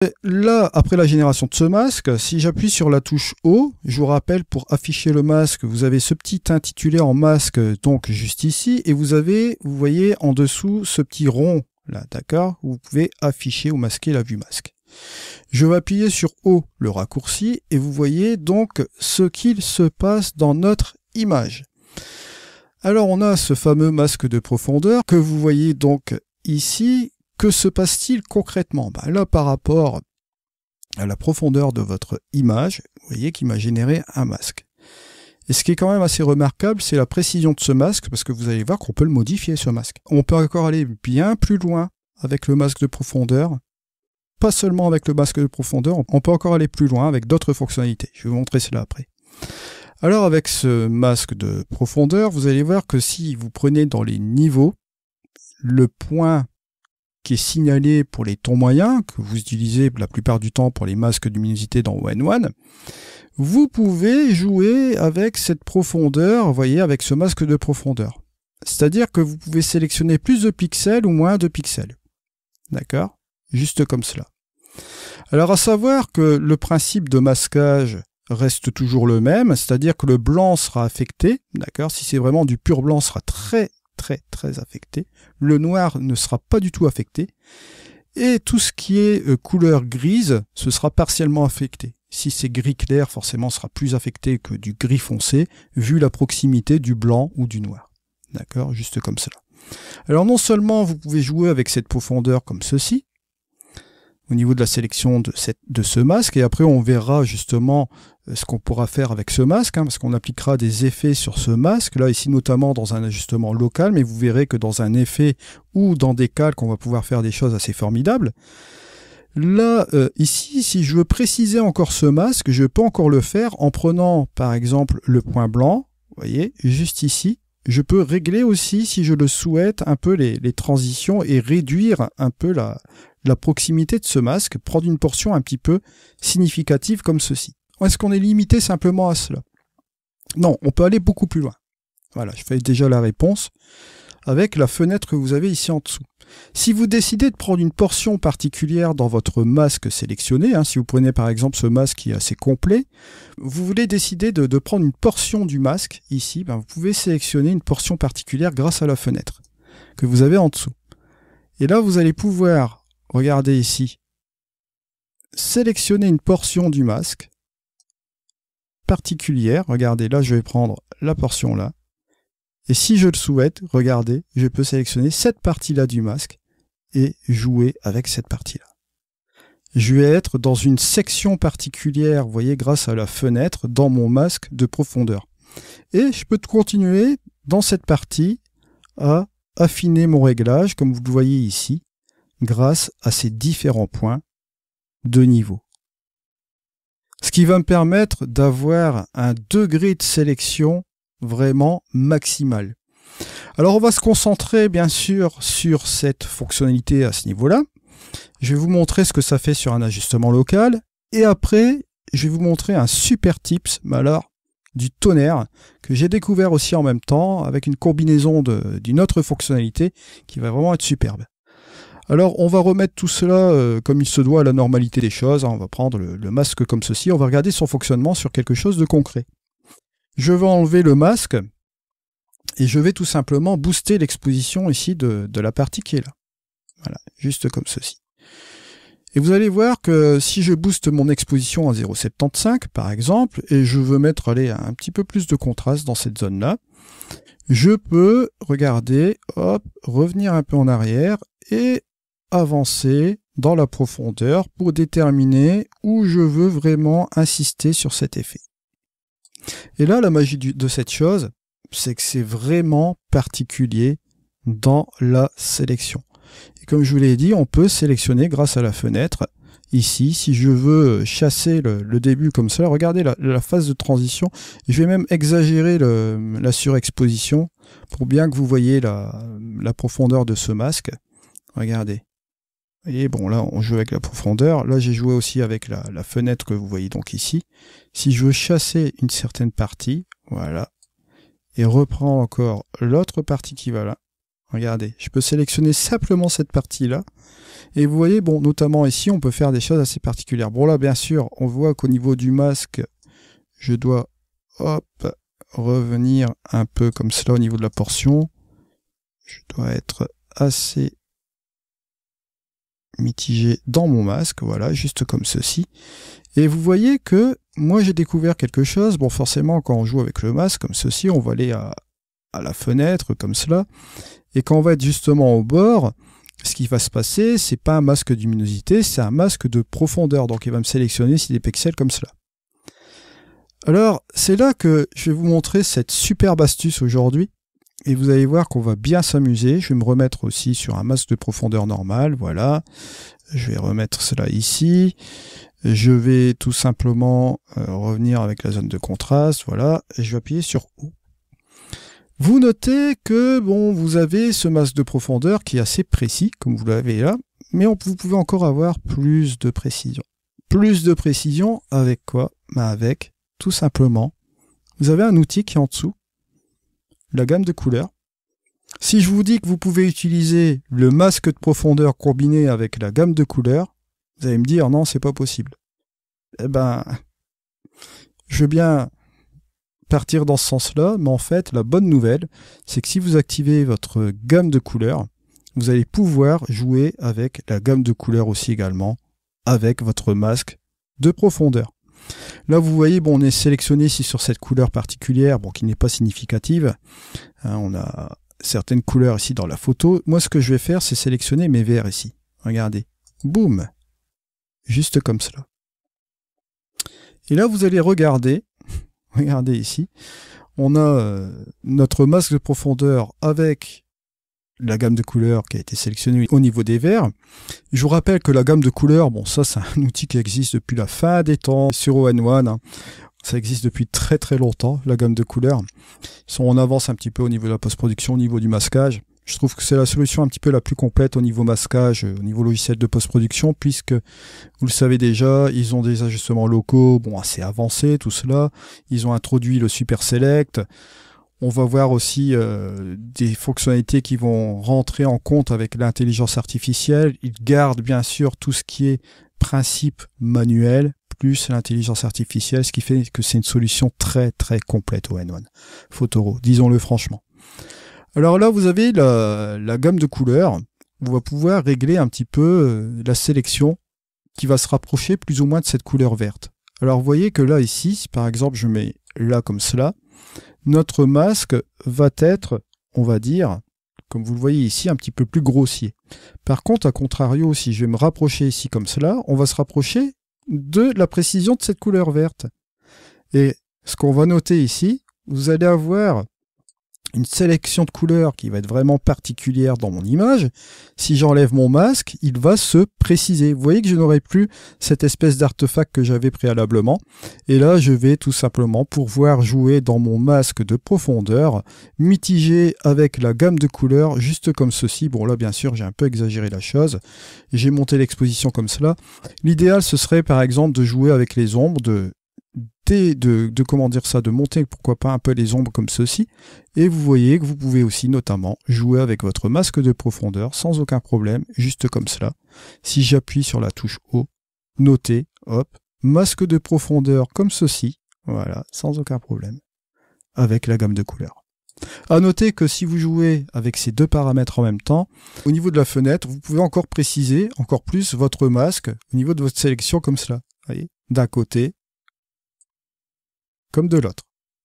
Et là, après la génération de ce masque, si j'appuie sur la touche O, je vous rappelle, pour afficher le masque, vous avez ce petit intitulé en masque, donc juste ici, et vous avez, vous voyez en dessous, ce petit rond, là, d'accord, où vous pouvez afficher ou masquer la vue masque. Je vais appuyer sur O, le raccourci, et vous voyez donc ce qu'il se passe dans notre image. Alors on a ce fameux masque de profondeur que vous voyez donc ici. Que se passe-t-il concrètement? Là, par rapport à la profondeur de votre image, vous voyez qu'il m'a généré un masque. Et ce qui est quand même assez remarquable, c'est la précision de ce masque, parce que vous allez voir qu'on peut le modifier, ce masque. On peut encore aller bien plus loin avec le masque de profondeur. Pas seulement avec le masque de profondeur, on peut encore aller plus loin avec d'autres fonctionnalités. Je vais vous montrer cela après. Alors avec ce masque de profondeur, vous allez voir que si vous prenez dans les niveaux, le point qui est signalé pour les tons moyens, que vous utilisez la plupart du temps pour les masques de luminosité dans ON1, vous pouvez jouer avec cette profondeur, vous voyez, avec ce masque de profondeur. C'est-à-dire que vous pouvez sélectionner plus de pixels ou moins de pixels. D'accord? Juste comme cela. Alors à savoir que le principe de masquage reste toujours le même, c'est-à-dire que le blanc sera affecté, d'accord? Si c'est vraiment du pur blanc, sera très affecté. Le noir ne sera pas du tout affecté. Et tout ce qui est couleur grise, ce sera partiellement affecté. Si c'est gris clair, forcément, sera plus affecté que du gris foncé, vu la proximité du blanc ou du noir. D'accord? Juste comme cela. Alors non seulement vous pouvez jouer avec cette profondeur comme ceci, au niveau de la sélection de ce masque, et après on verra justement ce qu'on pourra faire avec ce masque, parce qu'on appliquera des effets sur ce masque, là ici notamment dans un ajustement local, mais vous verrez que dans un effet ou dans des calques, on va pouvoir faire des choses assez formidables. Là, ici, si je veux préciser encore ce masque, je peux encore le faire en prenant par exemple le point blanc, vous voyez, juste ici. Je peux régler aussi, si je le souhaite, un peu les transitions et réduire un peu la proximité de ce masque, prendre une portion un petit peu significative comme ceci. Est-ce qu'on est limité simplement à cela? Non, on peut aller beaucoup plus loin. Voilà, je fais déjà la réponse avec la fenêtre que vous avez ici en dessous. Si vous décidez de prendre une portion particulière dans votre masque sélectionné, si vous prenez par exemple ce masque qui est assez complet, vous voulez décider de prendre une portion du masque, ici, vous pouvez sélectionner une portion particulière grâce à la fenêtre que vous avez en dessous. Et là, vous allez pouvoir, regardez ici, sélectionner une portion du masque particulière. Regardez, là, je vais prendre la portion là. Et si je le souhaite, regardez, je peux sélectionner cette partie-là du masque et jouer avec cette partie-là. Je vais être dans une section particulière, vous voyez, grâce à la fenêtre, dans mon masque de profondeur. Et je peux continuer dans cette partie à affiner mon réglage, comme vous le voyez ici, grâce à ces différents points de niveau. Ce qui va me permettre d'avoir un degré de sélection vraiment maximal. Alors on va se concentrer bien sûr sur cette fonctionnalité à ce niveau-là. Je vais vous montrer ce que ça fait sur un ajustement local et après je vais vous montrer un super tips, mais alors du tonnerre, que j'ai découvert aussi en même temps avec une combinaison d'une autre fonctionnalité qui va vraiment être superbe. Alors on va remettre tout cela comme il se doit à la normalité des choses. On va prendre le masque comme ceci, on va regarder son fonctionnement sur quelque chose de concret. Je vais enlever le masque et je vais tout simplement booster l'exposition ici de la partie qui est là. Voilà, juste comme ceci. Et vous allez voir que si je booste mon exposition à 0,75 par exemple, et je veux mettre un petit peu plus de contraste dans cette zone-là, je peux, regarder, hop, revenir un peu en arrière et avancer dans la profondeur pour déterminer où je veux vraiment insister sur cet effet. Et là, la magie de cette chose, c'est que c'est vraiment particulier dans la sélection. Et comme je vous l'ai dit, on peut sélectionner grâce à la fenêtre. Ici, si je veux chasser le début comme ça, regardez la phase de transition. Je vais même exagérer la surexposition pour bien que vous voyez la profondeur de ce masque. Regardez. Et bon, là, on joue avec la profondeur. Là, j'ai joué aussi avec la fenêtre que vous voyez donc ici. Si je veux chasser une certaine partie, voilà, et reprendre encore l'autre partie qui va là, Regardez, je peux sélectionner simplement cette partie-là. Et vous voyez, bon, notamment ici, on peut faire des choses assez particulières. Bon, là, bien sûr, on voit qu'au niveau du masque, je dois, hop, revenir un peu comme cela au niveau de la portion. Je dois être assez mitigé dans mon masque, voilà, juste comme ceci. Et vous voyez que moi j'ai découvert quelque chose. Bon, forcément, quand on joue avec le masque comme ceci, on va aller à la fenêtre comme cela. Et quand on va être justement au bord, ce qui va se passer, c'est pas un masque de luminosité, c'est un masque de profondeur. Donc il va me sélectionner ici des pixels comme cela. Alors, c'est là que je vais vous montrer cette superbe astuce aujourd'hui. Et vous allez voir qu'on va bien s'amuser. Je vais me remettre aussi sur un masque de profondeur normal. Voilà. Je vais remettre cela ici. Je vais tout simplement revenir avec la zone de contraste. Voilà. Et je vais appuyer sur O. Vous notez que bon, vous avez ce masque de profondeur qui est assez précis, comme vous l'avez là. Mais vous pouvez encore avoir plus de précision. Plus de précision avec quoi? Avec, tout simplement, vous avez un outil qui est en dessous. La gamme de couleurs. Si je vous dis que vous pouvez utiliser le masque de profondeur combiné avec la gamme de couleurs, vous allez me dire non, c'est pas possible. Eh ben, je veux bien partir dans ce sens-là, mais en fait, la bonne nouvelle, c'est que si vous activez votre gamme de couleurs, vous allez pouvoir jouer avec la gamme de couleurs aussi également, avec votre masque de profondeur. Là, vous voyez, bon, on est sélectionné ici sur cette couleur particulière, bon, qui n'est pas significative. Hein, on a certaines couleurs ici dans la photo. Moi, ce que je vais faire, c'est sélectionner mes verts ici. Regardez. Boum. Juste comme cela. Et là, vous allez regarder. Regardez ici. On a notre masque de profondeur avec la gamme de couleurs qui a été sélectionnée au niveau des verts. Je vous rappelle que la gamme de couleurs, bon, ça c'est un outil qui existe depuis la fin des temps sur ON1. Hein. Ça existe depuis très très longtemps, la gamme de couleurs. On avance un petit peu au niveau de la post-production, au niveau du masquage. Je trouve que c'est la solution un petit peu la plus complète au niveau masquage, au niveau logiciel de post-production, puisque, vous le savez déjà, ils ont des ajustements locaux, bon, assez avancés, tout cela. Ils ont introduit le Super Select. On va voir aussi des fonctionnalités qui vont rentrer en compte avec l'intelligence artificielle. Ils gardent bien sûr tout ce qui est principe manuel, plus l'intelligence artificielle, ce qui fait que c'est une solution très très complète au N1 Photoro, disons-le franchement. Alors là, vous avez la gamme de couleurs. On va pouvoir régler un petit peu la sélection qui va se rapprocher plus ou moins de cette couleur verte. Alors vous voyez que là, ici, si par exemple je mets là comme cela, notre masque va être, on va dire, comme vous le voyez ici, un petit peu plus grossier. Par contre, à contrario, si je vais me rapprocher ici comme cela, on va se rapprocher de la précision de cette couleur verte. Et ce qu'on va noter ici, vous allez avoir une sélection de couleurs qui va être vraiment particulière dans mon image. Si j'enlève mon masque, il va se préciser. Vous voyez que je n'aurai plus cette espèce d'artefact que j'avais préalablement. Et là, je vais tout simplement pouvoir jouer dans mon masque de profondeur, mitigé avec la gamme de couleurs, juste comme ceci. Bon, là, bien sûr, j'ai un peu exagéré la chose. J'ai monté l'exposition comme cela. L'idéal, ce serait, par exemple, de jouer avec les ombres, de monter pourquoi pas un peu les ombres comme ceci, et vous voyez que vous pouvez aussi notamment jouer avec votre masque de profondeur sans aucun problème, juste comme cela. Si j'appuie sur la touche O, noter, hop, masque de profondeur comme ceci, voilà, sans aucun problème, avec la gamme de couleurs. À noter que si vous jouez avec ces deux paramètres en même temps, au niveau de la fenêtre, vous pouvez encore préciser encore plus votre masque au niveau de votre sélection comme cela, voyez, d'un côté comme de l'autre.